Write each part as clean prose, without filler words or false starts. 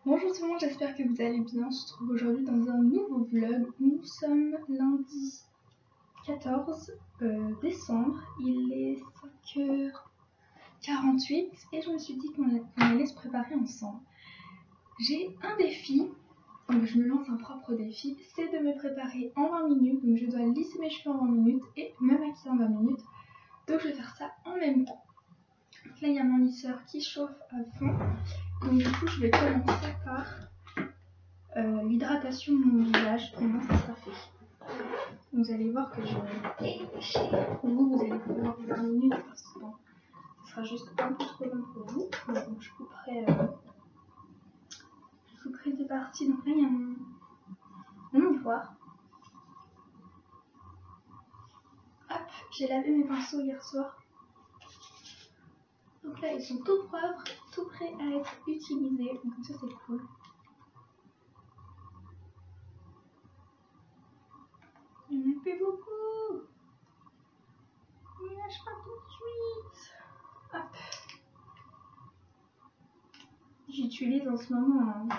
Bonjour tout le monde, j'espère que vous allez bien. On se retrouve aujourd'hui dans un nouveau vlog. Nous sommes lundi 14 décembre, il est 5h48 et je me suis dit qu'on allait se préparer ensemble. J'ai un défi, donc je me lance un propre défi, c'est de me préparer en 20 minutes. Donc je dois lisser mes cheveux en 20 minutes et me maquiller en 20 minutes. Donc je vais faire ça en même temps. Donc là il y a mon lisseur qui chauffe à fond. Donc du coup je vais commencer par l'hydratation de mon visage, comment ça sera fait. Vous allez voir que je vais dépêcher. Vous allez pouvoir 20 minutes parce que bon, ce sera juste un peu trop long pour vous. Donc je couperai des parties. Donc là il y a mon miroir. Hop, j'ai lavé mes pinceaux hier soir. Donc là ils sont tout propres, tout prêts à être utilisés. Donc ça c'est cool. Il y en a plus beaucoup. Il lâche pas tout de suite. Hop. J'utilise en ce moment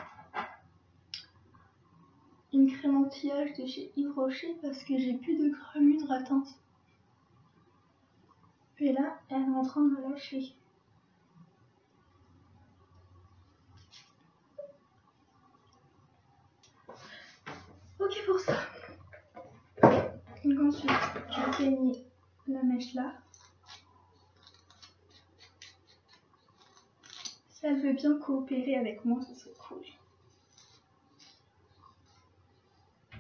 une crème anti-âge de chez Yves Rocher parce que j'ai plus de crème hydratante. Et là, elle est en train de me lâcher. Ok pour ça. Donc ensuite, je peigne la mèche là. Si elle veut bien coopérer avec moi, ce serait cool.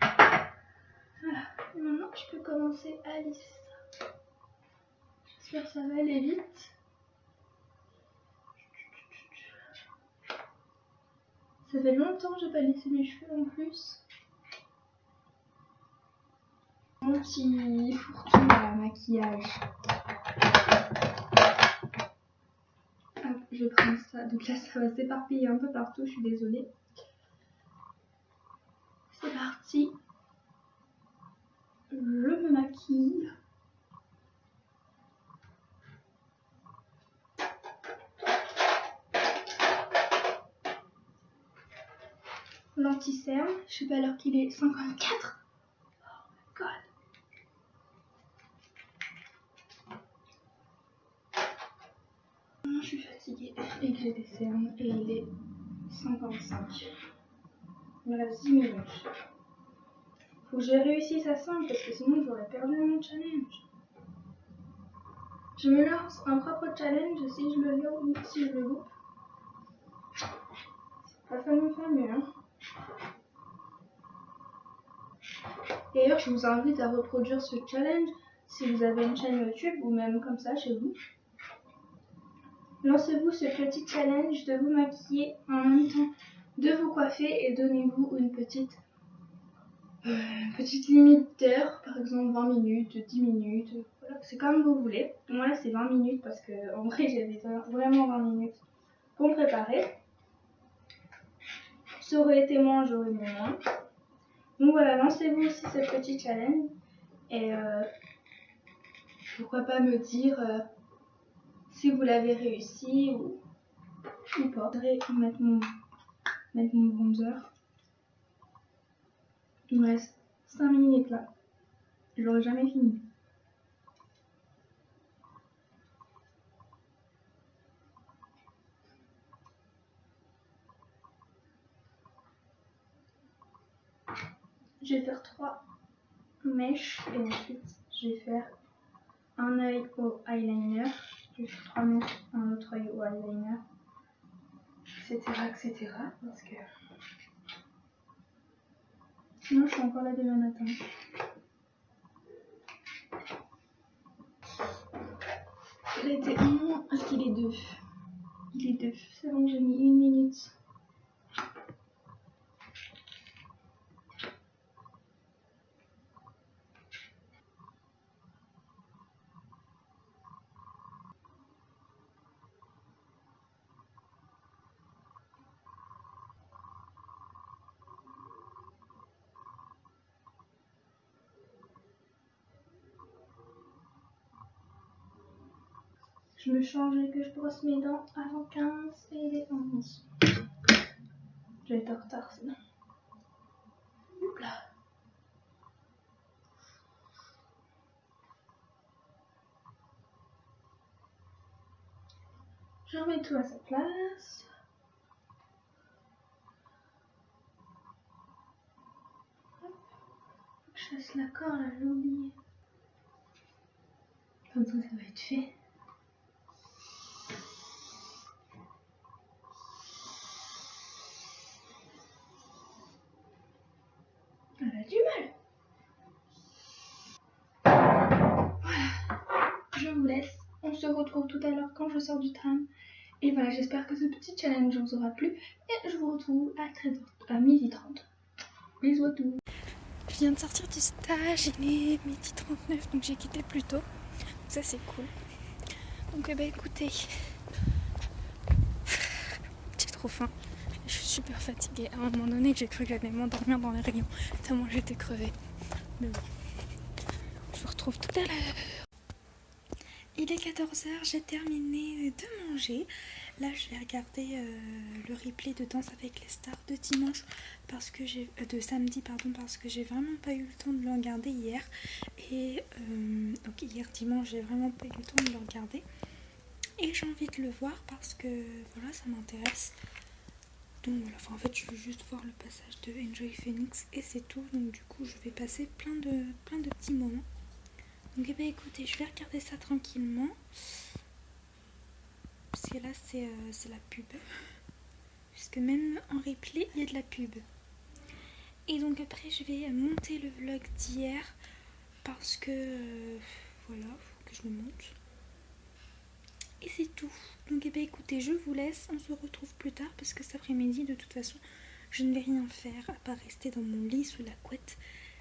Voilà. Et maintenant, je peux commencer à lisser ça. J'espère que ça va aller vite. Ça fait longtemps que j'ai pas lissé mes cheveux en plus. Mon petit fourre-tout à maquillage. Hop, je vais prendre ça. Donc là, ça va s'éparpiller un peu partout, je suis désolée. C'est parti. Je me maquille. L'anti-cerne, je sais pas à l'heure qu'il est, 54. Oh my god. Je suis fatiguée et que j'ai des cernes et il est 55. Il me reste 10 minutes. Faut que je réussisse à 5 parce que sinon j'aurais perdu mon challenge. Je me lance un propre challenge si je le loupe ou si je le loupe. Ça va me faire mieux. Hein. D'ailleurs, je vous invite à reproduire ce challenge si vous avez une chaîne YouTube ou même comme ça chez vous. Lancez-vous ce petit challenge de vous maquiller en même temps de vous coiffer et donnez-vous une petite limite d'heure, par exemple 20 minutes, 10 minutes, voilà, c'est comme vous voulez. Moi là c'est 20 minutes parce que en vrai j'avais vraiment 20 minutes pour me préparer. Ça aurait été moins, j'aurais mis moins. Donc voilà, lancez-vous aussi ce petit challenge et pourquoi pas me dire si vous l'avez réussi ou pas. Je vais mettre mon bronzer. Il me reste 5 minutes là. J'aurais jamais fini. Je vais faire 3 mèches et ensuite je vais faire un œil au eyeliner. Je vais faire 3 mèches, un autre œil au eyeliner, etc. Parce que sinon je suis encore là demain matin. Il était 1, est-ce qu'il est 2? Il est 2, c'est bon, j'ai mis 1 minute. Je me change et que je brosse mes dents avant 15 et il est 11. être en retard sinon. Là. Je remets tout à sa place. Hop. Je fasse l'accord là, j'ai oublié. Comme ça va être fait. Elle a du mal. Voilà. Je vous laisse. On se retrouve tout à l'heure quand je sors du tram. Et voilà, j'espère que ce petit challenge vous aura plu. Et je vous retrouve à 13h, à 12h30. Bisous à tous. Je viens de sortir du stage, il est 12h39, donc j'ai quitté plus tôt. Ça c'est cool. Donc écoutez, j'ai trop faim. Je suis super fatiguée. À un moment donné, j'ai cru que j'allais m'endormir dans les rayons, tellement j'étais crevée. Mais bon, je vous retrouve tout à l'heure. Il est 14h, j'ai terminé de manger. Là, je vais regarder le replay de Danse avec les stars de dimanche, de samedi, parce que j'ai vraiment pas eu le temps de le regarder hier. Et donc hier dimanche, j'ai vraiment pas eu le temps de le regarder. Et j'ai envie de le voir parce que voilà, ça m'intéresse. Donc voilà, en fait, je veux juste voir le passage de Enjoy Phoenix et c'est tout. Donc du coup, je vais passer plein de petits moments. Donc écoutez, je vais regarder ça tranquillement. Parce que là, c'est la pub. Puisque même en replay, il y a de la pub. Et donc après, je vais monter le vlog d'hier. Parce que, voilà, faut que je le monte. Et c'est tout. Donc écoutez, je vous laisse. On se retrouve plus tard. Parce que cet après-midi, de toute façon, je ne vais rien faire. À part rester dans mon lit sous la couette.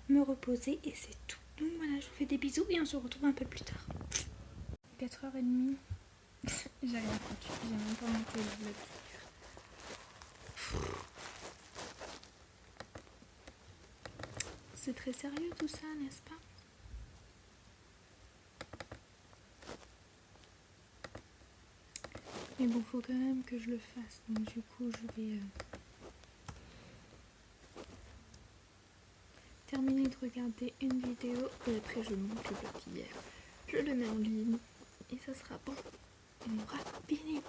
Me reposer et c'est tout. Donc voilà, je vous fais des bisous et on se retrouve un peu plus tard. 4h30. J'ai rien foutu, j'ai même pas monté le vlog. C'est très sérieux tout ça, n'est-ce pas? Mais bon, faut quand même que je le fasse. Donc du coup, je vais terminer de regarder une vidéo et après je monte le vlog d'hier. Je le mets en ligne et ça sera bon. On aura fini.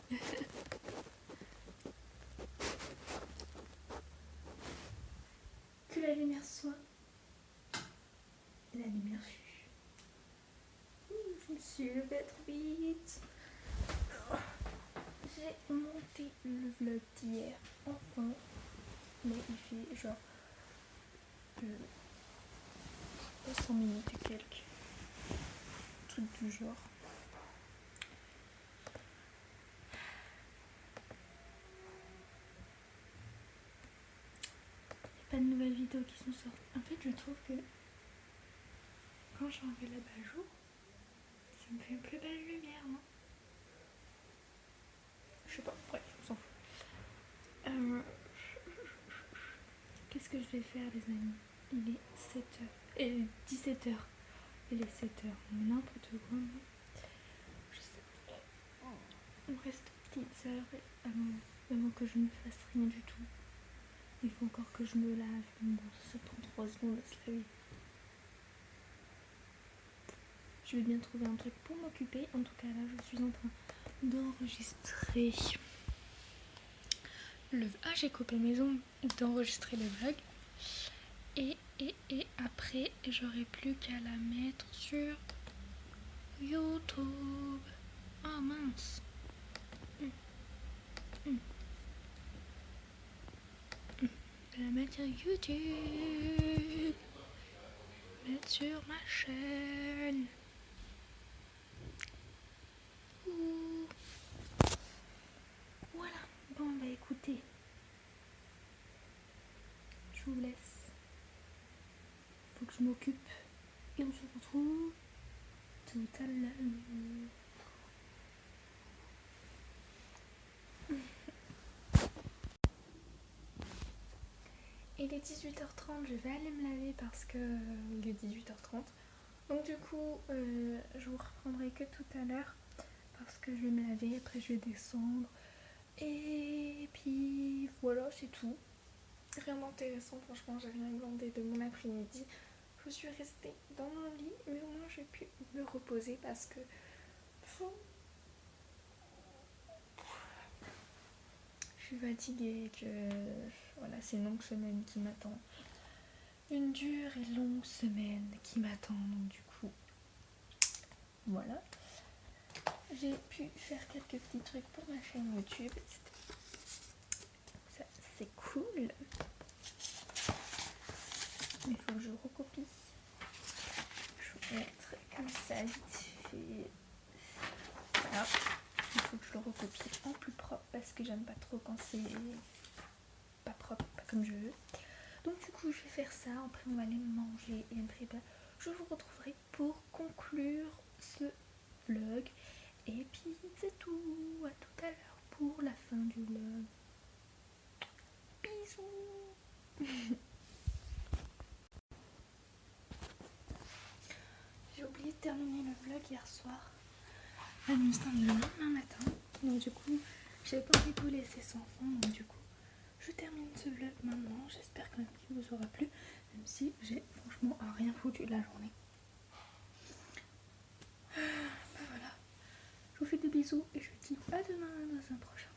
Que la lumière soit. La lumière fut. Je me suis levée trop vite. J'ai monté le vlog d'hier. Enfin. Mais il fait genre 100 minutes et quelques. Truc du genre. Pas de nouvelles vidéos qui sont sorties. En fait, je trouve que quand j'enlève l'abat-jour, ça me fait une plus belle lumière, non? Je sais pas, bref, on s'en fout. Qu'est-ce que je vais faire, les amis? Il est 7h. Et 17h. Il est 7h. N'importe quoi, non? Je sais pas. On reste petites heures avant que je ne fasse rien du tout. Il faut encore que je me lave. Bon, ça prend 3 secondes à se laver. Je vais bien trouver un truc pour m'occuper. En tout cas, là, je suis en train d'enregistrer j'ai coupé mes ongles d'enregistrer le vlog. Et après, j'aurai plus qu'à la mettre sur YouTube. Ah mince. Je vais la mettre sur YouTube. Mettre sur ma chaîne. Ouh. Voilà. Bon, écoutez. Je vous laisse. Faut que je m'occupe. Et on se retrouve tout à l'heure. Il est 18h30, je vais aller me laver parce que il est 18h30. Donc du coup, je vous reprendrai que tout à l'heure parce que je vais me laver, après je vais descendre. Et puis voilà, c'est tout. rien d'intéressant, franchement, j'ai rien glandé de mon après-midi. Je suis restée dans mon lit, mais au moins j'ai pu me reposer parce que je suis fatiguée, que voilà, c'est une longue semaine qui m'attend. Une dure et longue semaine qui m'attend, donc du coup, voilà. J'ai pu faire quelques petits trucs pour ma chaîne YouTube. Ça, c'est cool. Mais il faut que je recopie. Je vais mettre comme ça vite fait. Voilà. Il faut que je le recopie en plus propre parce que j'aime pas trop quand c'est pas propre, pas comme je veux. Donc du coup je vais faire ça. Après on va aller manger et après je vous retrouverai pour conclure ce vlog. Et puis c'est tout. À tout à l'heure pour la fin du vlog. Bisous. J'ai oublié de terminer le vlog hier soir. La nuit le lendemain matin. Donc du coup, j'avais pas envie de vous laisser sans fond. Donc du coup, je termine ce vlog maintenant. J'espère quand même qu'il vous aura plu. Même si j'ai franchement rien foutu de la journée. Voilà. Je vous fais des bisous et je vous dis à demain dans un prochain.